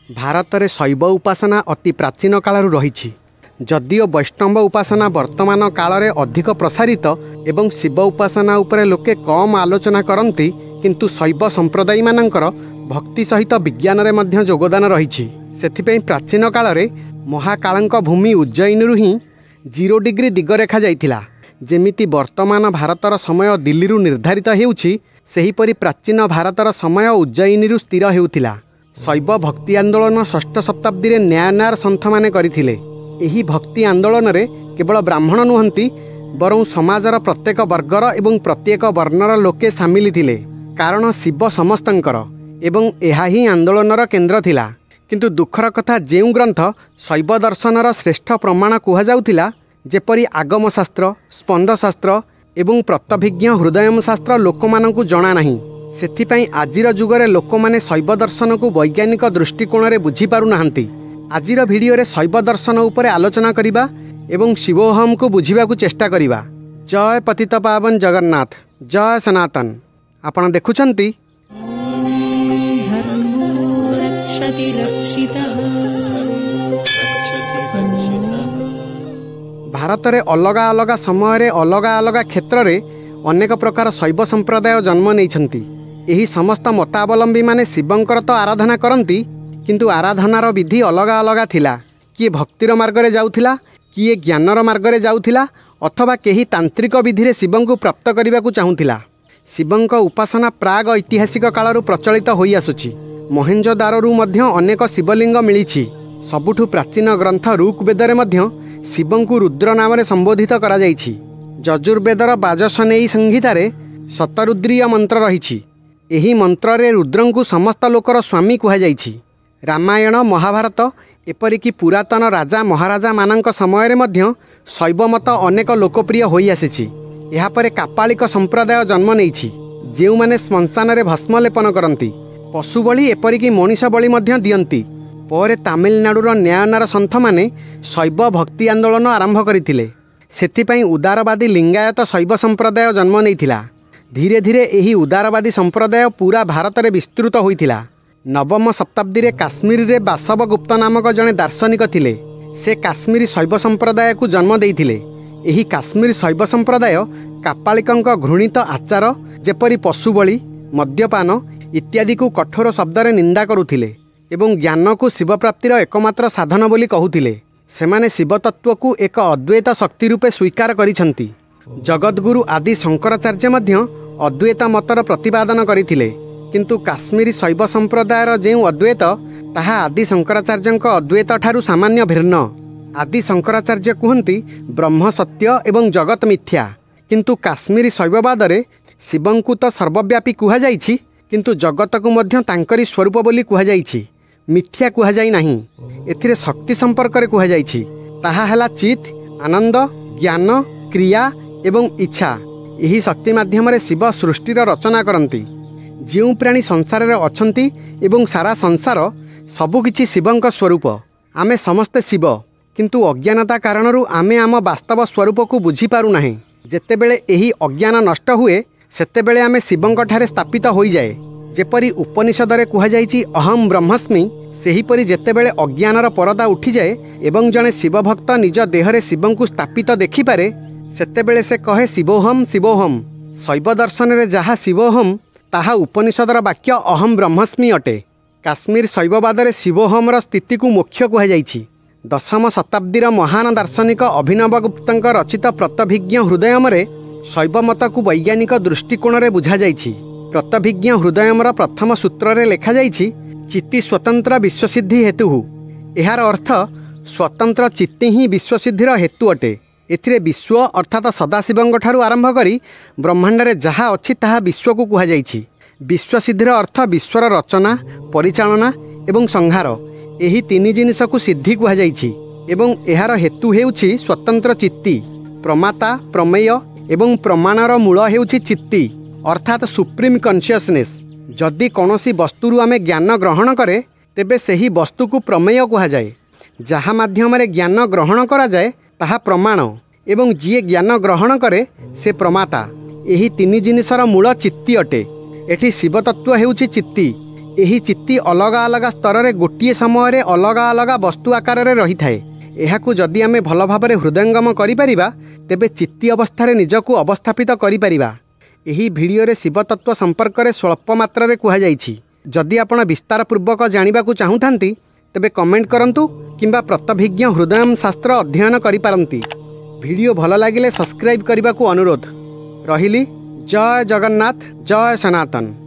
भारत में शैव उपासना अति प्राचीन कालरू रही। जदिओ वैष्णव उपासना वर्तमान काल में अधिक प्रसारित एवं शिव उपासना उपरे लोके कम आलोचना करती, किंतु शैव संप्रदायी मानकर भक्ति सहित विज्ञान रे मध्य योगदान रही। सेथिपई प्राचीन काल में महाकालंक भूमि उज्जयिनी ही 0 डिग्री दिगरेखा जाइथिला। जेमिति वर्तमान भारतर समय दिल्ली निर्धारित हेउछि, सेहीपरि प्राचीन भारतर समय उज्जयिनी स्थिर हेउथिला। शैव भक्ति आंदोलन 6ठ शताब्दी रे न्यायनार सन्थ माने करिथिले। एही भक्ति आंदोलन रे केवल ब्राह्मण नुहंती, बरं समाजर प्रत्येक वर्गर एवं प्रत्येक वर्णर लोके सामिल थिले। कारण शिव समस्तंकर एवं एहा ही आंदोलनर केन्द्र थिला। किंतु दुखर कथा, जेउ ग्रंथ शैव दर्शनर श्रेष्ठ प्रमाण कुहा जाउथिला, जेपरि आगम शास्त्र, स्पंद शास्त्र एवं प्रत्यभिज्ञ हृदयम शास्त्र लोकमानंकु जणा नाही। सेथिपई आजिर जुगरे लोकमाने शैव दर्शन को वैज्ञानिक दृष्टिकोण रे बुझी पारु नाहंती। आजिर भिडियो रे शैव दर्शन उपरे आलोचना करिबा एवं शिवोहम को बुझिबा को चेष्टा करिबा। जय पतित पावन जगन्नाथ, जय सनातन। आपण देखुछंती भारत रे अलगा अलगा समय अलगा अलगा क्षेत्र रे अनेक प्रकार शैव संप्रदाय जन्म नैछंती। एही समस्त मतावलंबी माने शिवंकर तो आराधना करती, किंतु आराधनार विधि अलगा अलगा थिला। किए भक्तिर मार्ग रे जाउथिला, किए ज्ञानर मार्ग रे जाउथिला, अथवा केही तांत्रिक विधि रे शिवं को प्राप्त करने को चाहूला। शिवं उपासना प्राग ऐतिहासिक कालरू प्रचलित होई आसुछि। मोहेंजोदारोरू मध्य अनेक शिवलिंग मिलिछि। सबुठु प्राचीन ग्रंथ ऋग्वेद रे मध्य शिवं को रुद्र नाम रे संबोधित करा जाइछि। यजुर्वेदर बाजसनेयी संहिता रे शतरुद्रीय मंत्र रहिछि। एही मंत्र रे रुद्रं को समस्त लोकर स्वामी कुहा जाइछि। रामायण, महाभारत एपरिकी पुरातन राजा महाराजा मानक समय रे मध्य शैव मत अनेक लोकप्रिय होई आसिछि। एहा परे कापालिक संप्रदाय जन्म नेइछि, जेउ माने श्मशान रे भस्म लेपन करंती, पशु बलि एपरिकी मनीष बलि मध्य दियंती। पर तामिलनाडुर न्यायनार सन्थ माने शैव भक्ति आंदोलन आरंभ करथिले। सेथिपई उदारवादी लिंगायत शैव संप्रदाय जन्म नेइथिला। धीरे धीरे एही उदारवादी संप्रदाय पूरा भारत में विस्तृत होइथिला। नवम शताब्दी रे काश्मीर रे बासवगुप्त नामक जड़े दार्शनिक थिले। से काश्मीरी शैव संप्रदाय को जन्म देइथिले। एही काश्मीर शैव संप्रदाय कापालिकंक घृणित आचार जेपरि पशु बलि, मद्यपान इत्यादि को कठोर शब्द रे निंदा करुथिले एवं ज्ञान को शिव प्राप्तिर एकमात्र साधन बोली कहूथिले। सेमाने शिव तत्व को एक अद्वैत शक्ति रूपे स्वीकार करिसंती। जगद्गुरु आदि शंकराचार्य मध्य अद्वैत मतर प्रतिपादन करथिले। किंतु काश्मीरी शैव संप्रदायर जेउ अद्वैत, ताहा आदि शंकराचार्यंक अद्वैत ठारू सामान्य भिन्न। आदि शंकराचार्य कहती ब्रह्म सत्य एवं जगत मिथ्या, किंतु काश्मीरी शैववाद रे शिवं को तो सर्वव्यापी कुहा जाइछि, किंतु जगत को मध्य तांकरी स्वरूप बोली कुहा जाइछि। मिथ्या कुहा जाई नाही। एथिरे शक्ति संपर्क रे कुहा जाइछि। ताहा हैला चित, आनंद, ज्ञान, क्रिया एवं इच्छा। यही शक्ति माध्यम रे शिव सृष्टिर रचना करती। जो प्राणी संसार रे अछंती एवं सारा संसार सबुकिछि शिवंक स्वरूप। आमे समस्ते शिव, किंतु अज्ञानता कारणरू आमे आम वास्तव स्वरूप को बुझी पारु नाही। जेतेबेले एही अज्ञान नष्ट हुए, सेतेबेले आमे शिवंक ठारे स्थापित होई जाए। जेपरि उपनिषद रे कुहा जाइछि अहम ब्रह्मस्मि, सेहीपरि जेतेबेले अज्ञानर परदा उठी जाए एवं जने शिवभक्त निज देहरे शिवं को स्थापित देखिपारे, सेतेबेले से कहे शिवोहम शिवोहम। शैव दर्शन रे जहा शिवोहम, ताहा उपनिषदर वाक्य अहम ब्रह्मस्मि अटे। काश्मीर शैववाद रे शिवोहमर स्थिति को मोक्ष कुहा जाइछि। दशम शताब्दीर महान दार्शनिक अभिनवगुप्तंक रचित प्रत्यभिज्ञ हृदयम रे शैव मत को वैज्ञानिक दृष्टिकोण रे बुझा जाइछि। प्रत्यभिज्ञ हृदयमर प्रथम सूत्र रे लेखा जाइछि, चित्ति स्वतंत्र विश्वसिद्धि हेतु। एहार अर्थ स्वतंत्र चित्ति ही विश्वसिद्धिर हेतु अटे। एथिरे विश्व अर्थात सदाशिवंक ठारू आरंभ करी ब्रह्मांड रे जहा अछि ताहा विश्व को कुहा जाइछि। विश्वसिद्धिर अर्थ विश्वर रचना, परिचालना एवं संहार, एही तीन जिनिस को सिद्धि कुहा जाइछि। एवं एहार हेतु हेउछि स्वतंत्र चित्ति। प्रमाता, प्रमेय एवं प्रमाणर मूल हेउछि चित्ति अर्थात सुप्रीम कन्सियसनेस। जदि कौनसी वस्तुरु आमे ज्ञान ग्रहण करे, तेबे सेही वस्तु को प्रमेय कुहा जाए। जहा माध्यम रे ज्ञान ग्रहण करा जाए ताहा प्रमाण, एवं जिए ज्ञान ग्रहण करे से प्रमाता। एही तीन जिनिसर मूल चित्ती अटे। एठी शिव तत्व हेउछि चित्ती ଏହି ଚିତ୍ତି ଅଲଗା ଅଲଗା ସ୍ତରରେ ଗୋଟିଏ ସମୟରେ ଅଲଗା ଅଲଗା ବସ୍ତୁ ଆକାରରେ ରହିଥାଏ। ଏହାକୁ ଯଦି ଆମେ ଭଲ ଭାବରେ ହୃଦୟଙ୍ଗମ କରିପାରିବା ତେବେ ଚିତ୍ତି ଅବସ୍ଥାରେ ନିଜକୁ ଅବସ୍ଥାପିତ କରିପାରିବା। ଏହି ଭିଡ଼ିଓରେ ଶିବତତ୍ତ୍ୱ ସମ୍ପର୍କରେ ସ୍ୱଳ୍ପ ମାତ୍ରାରେ କୁହାଯାଇଛି। ଯଦି ଆପଣ ବିସ୍ତାର ପୂର୍ବକ ଜାଣିବାକୁ ଚାହୁଁଥାନ୍ତି ତେବେ କମେଣ୍ଟ କରନ୍ତୁ କିମ୍ବା ପ୍ରତ୍ୟଭିଜ୍ଞ ହୃଦୟମ ଶାସ୍ତ୍ର ଅଧ୍ୟୟନ କରିପାରନ୍ତି। ଭିଡ଼ିଓ ଭଲ ଲାଗିଲେ ସବସ୍କ୍ରାଇବ୍ କରିବାକୁ ଅନୁରୋଧ। ରହିଲି। ଜୟ ଜଗନ୍ନାଥ, ଜୟ ସନାତନ।